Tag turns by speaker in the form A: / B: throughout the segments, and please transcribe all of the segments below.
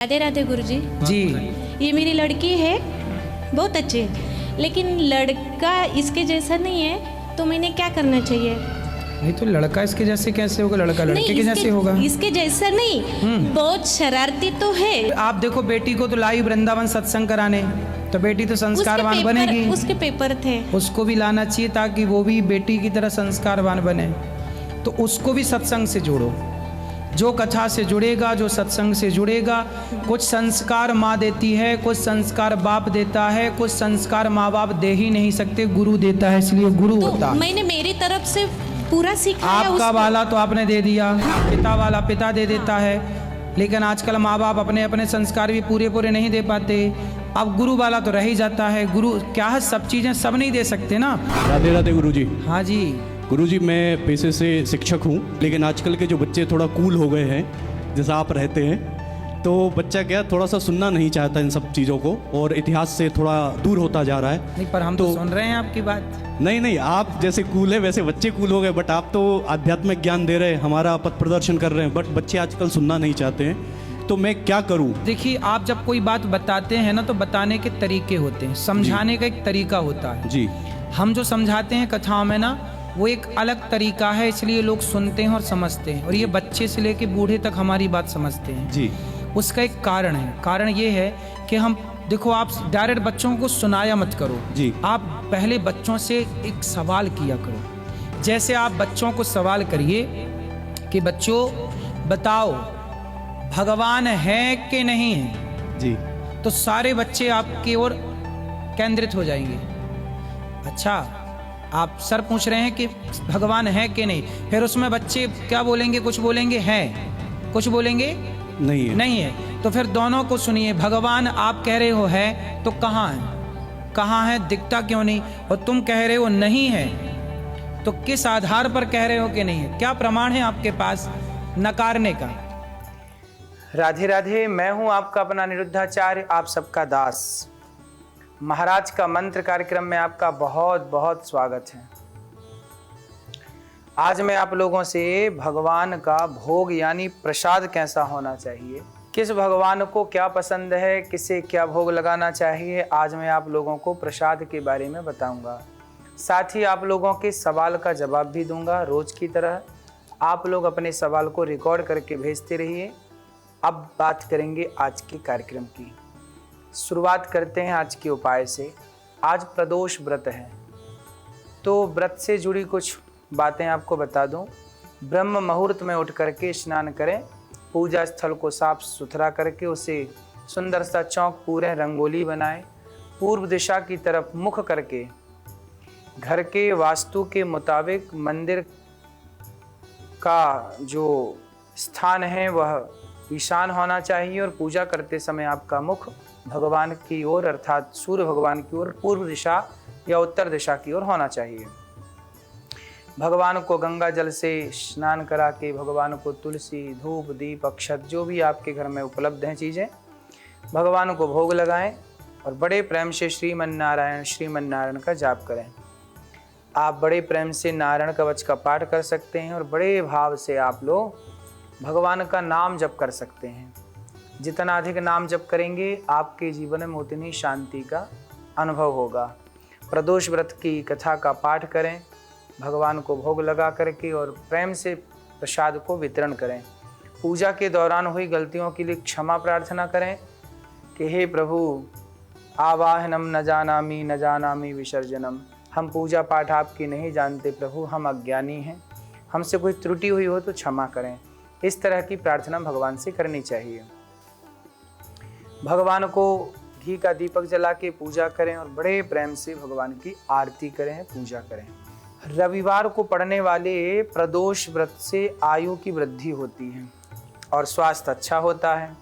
A: राधे राधे गुरुजी।
B: जी
A: ये मेरी लड़की है, बहुत अच्छी है, लेकिन लड़का इसके जैसा नहीं है, तो मैंने क्या करना चाहिए?
B: नहीं तो लड़का इसके जैसे कैसे होगा? लड़का लड़के
A: नहीं,
B: के जैसे होगा।
A: इसके जैसा नहीं, बहुत शरारती तो है।
B: आप देखो बेटी को तो लाई वृंदावन सत्संग कराने, तो बेटी तो संस्कारवान बनेगी।
A: उसके पेपर थे,
B: उसको भी लाना चाहिए ताकि वो भी बेटी की तरह संस्कारवान बने। तो उसको भी सत्संग से जोड़ो। जो कथा से जुड़ेगा, जो सत्संग से जुड़ेगा, कुछ संस्कार माँ देती है, कुछ संस्कार बाप देता है, कुछ संस्कार माँ बाप दे ही नहीं सकते, गुरु देता है, इसलिए गुरु
A: तो
B: होता है।
A: मैंने मेरी तरफ से पूरा सिखाया।
B: आपका वाला तो आपने दे दिया, पिता वाला पिता दे देता है, लेकिन आजकल माँ बाप अपने अपने संस्कार भी पूरे पूरे नहीं दे पाते। अब गुरु वाला तो रह ही जाता है। गुरु क्या है, सब चीज़ें सब नहीं दे सकते ना।
C: राधे राधे गुरुजी।
B: हाँ जी
C: गुरुजी, मैं पेशे से शिक्षक हूँ, लेकिन आजकल के जो बच्चे थोड़ा कूल हो गए हैं, जैसा आप रहते हैं, तो बच्चा क्या थोड़ा सा सुनना नहीं चाहता इन सब चीज़ों को, और इतिहास से थोड़ा दूर होता जा रहा है।
B: नहीं, पर हम तो सुन रहे हैं आपकी बात।
C: नहीं, आप जैसे कूल है वैसे बच्चे कूल हो गए, बट आप तो आध्यात्मिक ज्ञान दे रहे हैं, हमारा पथ प्रदर्शन कर रहे हैं, बट बच्चे आजकल सुनना नहीं चाहते हैं। तो मैं क्या करूं?
B: देखिए, आप जब कोई बात बताते हैं ना, तो बताने के तरीके होते हैं, समझाने का एक तरीका होता है
C: जी।
B: हम जो समझाते हैं कथाओं में ना, वो एक अलग तरीका है, इसलिए लोग सुनते हैं और समझते हैं, और ये बच्चे से लेके बूढ़े तक हमारी बात समझते हैं।
C: जी।
B: उसका एक कारण है। कारण ये है कि हम देखो, आप डायरेक्ट बच्चों को सुनाया मत करो
C: जी।
B: आप पहले बच्चों से एक सवाल किया करो। जैसे आप बच्चों को सवाल करिए कि बच्चों बताओ भगवान है कि नहीं है,
C: जी।
B: तो सारे बच्चे आपकी ओर केंद्रित हो जाएंगे। अच्छा, आप सर पूछ रहे हैं कि भगवान है कि नहीं, फिर उसमें बच्चे क्या बोलेंगे? कुछ बोलेंगे है, कुछ बोलेंगे
C: नहीं है।
B: नहीं है। तो फिर दोनों को सुनिए। भगवान आप कह रहे हो है, तो कहाँ है? कहाँ है? दिखता क्यों नहीं? और तुम कह रहे हो नहीं है, तो किस आधार पर कह रहे हो कि नहीं है? क्या प्रमाण है आपके पास नकारने का? राधे राधे, मैं हूं आपका अपना निरुद्धाचार्य, आप सबका दास। महाराज का मंत्र कार्यक्रम में आपका बहुत बहुत स्वागत है। आज मैं आप लोगों से भगवान का भोग यानी प्रसाद कैसा होना चाहिए, किस भगवान को क्या पसंद है, किसे क्या भोग लगाना चाहिए, आज मैं आप लोगों को प्रसाद के बारे में बताऊंगा। साथ ही आप लोगों के सवाल का जवाब भी दूंगा। रोज की तरह आप लोग अपने सवाल को रिकॉर्ड करके भेजते रहिए। अब बात करेंगे आज के कार्यक्रम की। शुरुआत करते हैं आज के उपाय से। आज प्रदोष व्रत है, तो व्रत से जुड़ी कुछ बातें आपको बता दूं। ब्रह्म मुहूर्त में उठ करके स्नान करें, पूजा स्थल को साफ सुथरा करके उसे सुंदर सा चौक पूरे रंगोली बनाएं, पूर्व दिशा की तरफ मुख करके घर के वास्तु के मुताबिक मंदिर का जो स्थान है वह ईशान होना चाहिए, और पूजा करते समय आपका मुख भगवान की ओर अर्थात सूर्य भगवान की ओर पूर्व दिशा या उत्तर दिशा की ओर होना चाहिए। भगवान को गंगा जल से स्नान करा के भगवान को तुलसी, धूप, दीप, अक्षत जो भी आपके घर में उपलब्ध हैं चीज़ें, भगवान को भोग लगाएं और बड़े प्रेम से श्रीमन नारायण का जाप करें। आप बड़े प्रेम से नारायण कवच का पाठ कर सकते हैं और बड़े भाव से आप लोग भगवान का नाम जप कर सकते हैं। जितना अधिक नाम जप करेंगे आपके जीवन में उतनी शांति का अनुभव होगा। प्रदोष व्रत की कथा का पाठ करें, भगवान को भोग लगा करके और प्रेम से प्रसाद को वितरण करें। पूजा के दौरान हुई गलतियों के लिए क्षमा प्रार्थना करें कि हे प्रभु, आवाहनम न जानामि विसर्जनम। हम पूजा पाठ आपकी नहीं जानते प्रभु, हम अज्ञानी हैं, हमसे कोई त्रुटि हुई हो तो क्षमा करें। इस तरह की प्रार्थना भगवान से करनी चाहिए। भगवान को घी का दीपक जला के पूजा करें और बड़े प्रेम से भगवान की आरती करें, पूजा करें। रविवार को पड़ने वाले प्रदोष व्रत से आयु की वृद्धि होती है और स्वास्थ्य अच्छा होता है।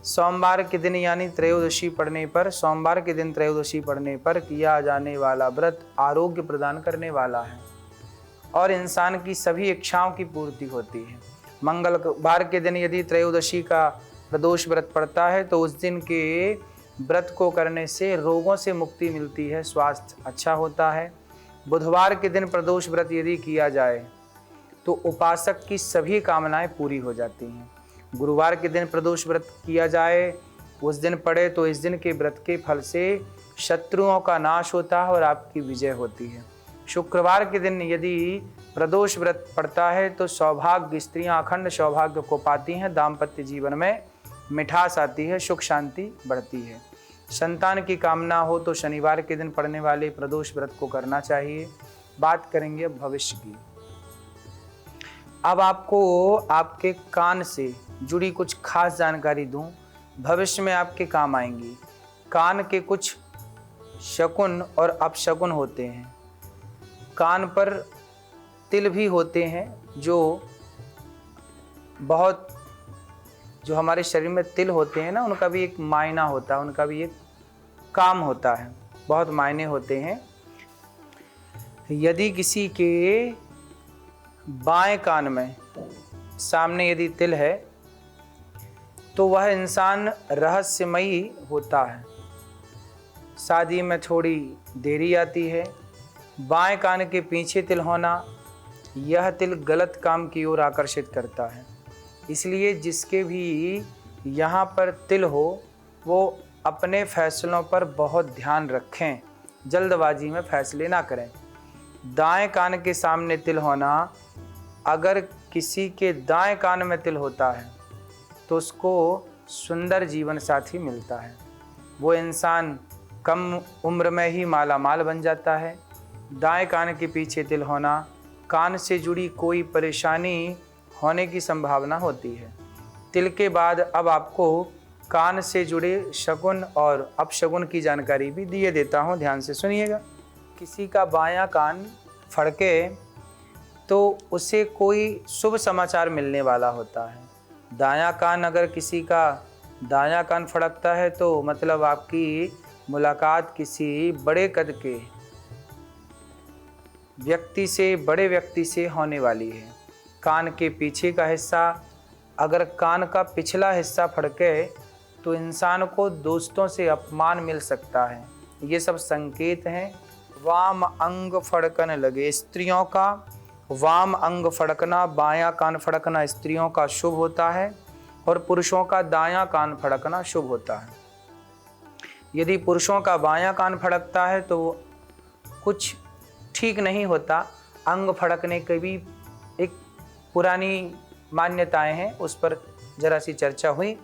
B: सोमवार के दिन यानी त्रयोदशी पड़ने पर, सोमवार के दिन त्रयोदशी पड़ने पर किया जाने वाला व्रत आरोग्य प्रदान करने वाला है और इंसान की सभी इच्छाओं की पूर्ति होती है। मंगलवार के दिन यदि त्रयोदशी का प्रदोष व्रत पड़ता है तो उस दिन के व्रत को करने से रोगों से मुक्ति मिलती है, स्वास्थ्य अच्छा होता है। बुधवार के दिन प्रदोष व्रत यदि किया जाए तो उपासक की सभी कामनाएं पूरी हो जाती हैं। गुरुवार के दिन प्रदोष व्रत किया जाए, उस दिन पड़े तो इस दिन के व्रत के फल से शत्रुओं का नाश होता है और आपकी विजय होती है। शुक्रवार के दिन यदि प्रदोष व्रत पड़ता है तो सौभाग्य, स्त्रियां अखंड सौभाग्य को पाती हैं, दाम्पत्य जीवन में मिठास आती है, सुख शांति बढ़ती है। संतान की कामना हो तो शनिवार के दिन पड़ने वाले प्रदोष व्रत को करना चाहिए। बात करेंगे अब भविष्य की। अब आपको आपके कान से जुड़ी कुछ खास जानकारी दूं, भविष्य में आपके काम आएंगी। कान के कुछ शकुन और अपशकुन होते हैं। कान पर तिल भी होते हैं, जो हमारे शरीर में तिल होते हैं ना, उनका भी एक मायना होता है, उनका भी एक काम होता है, बहुत मायने होते हैं। यदि किसी के बाएं कान में सामने यदि तिल है तो वह इंसान रहस्यमयी होता है, शादी में थोड़ी देरी आती है। बाएं कान के पीछे तिल होना, यह तिल गलत काम की ओर आकर्षित करता है। इसलिए जिसके भी यहाँ पर तिल हो वो अपने फैसलों पर बहुत ध्यान रखें, जल्दबाजी में फैसले ना करें। दाएं कान के सामने तिल होना, अगर किसी के दाएं कान में तिल होता है तो उसको सुंदर जीवन साथी मिलता है, वो इंसान कम उम्र में ही माला माल बन जाता है। दाएं कान के पीछे तिल होना, कान से जुड़ी कोई परेशानी होने की संभावना होती है। तिल के बाद अब आपको कान से जुड़े शकुन और अपशकुन की जानकारी भी दिए देता हूँ, ध्यान से सुनिएगा। किसी का बायां कान फड़के तो उसे कोई शुभ समाचार मिलने वाला होता है। दायां कान, अगर किसी का दायां कान फड़कता है तो मतलब आपकी मुलाकात किसी बड़े कद के व्यक्ति से, बड़े व्यक्ति से होने वाली है। कान के पीछे का हिस्सा, अगर कान का पिछला हिस्सा फड़के तो इंसान को दोस्तों से अपमान मिल सकता है। ये सब संकेत हैं। वाम अंग फड़कने लगे, स्त्रियों का वाम अंग फड़कना, बायां कान फड़कना स्त्रियों का शुभ होता है और पुरुषों का दायां कान फड़कना शुभ होता है। यदि पुरुषों का बायां कान फड़कता है तो कुछ ठीक नहीं होता। अंग फड़कने की भी एक पुरानी मान्यताएं हैं, उस पर जरा सी चर्चा हुई।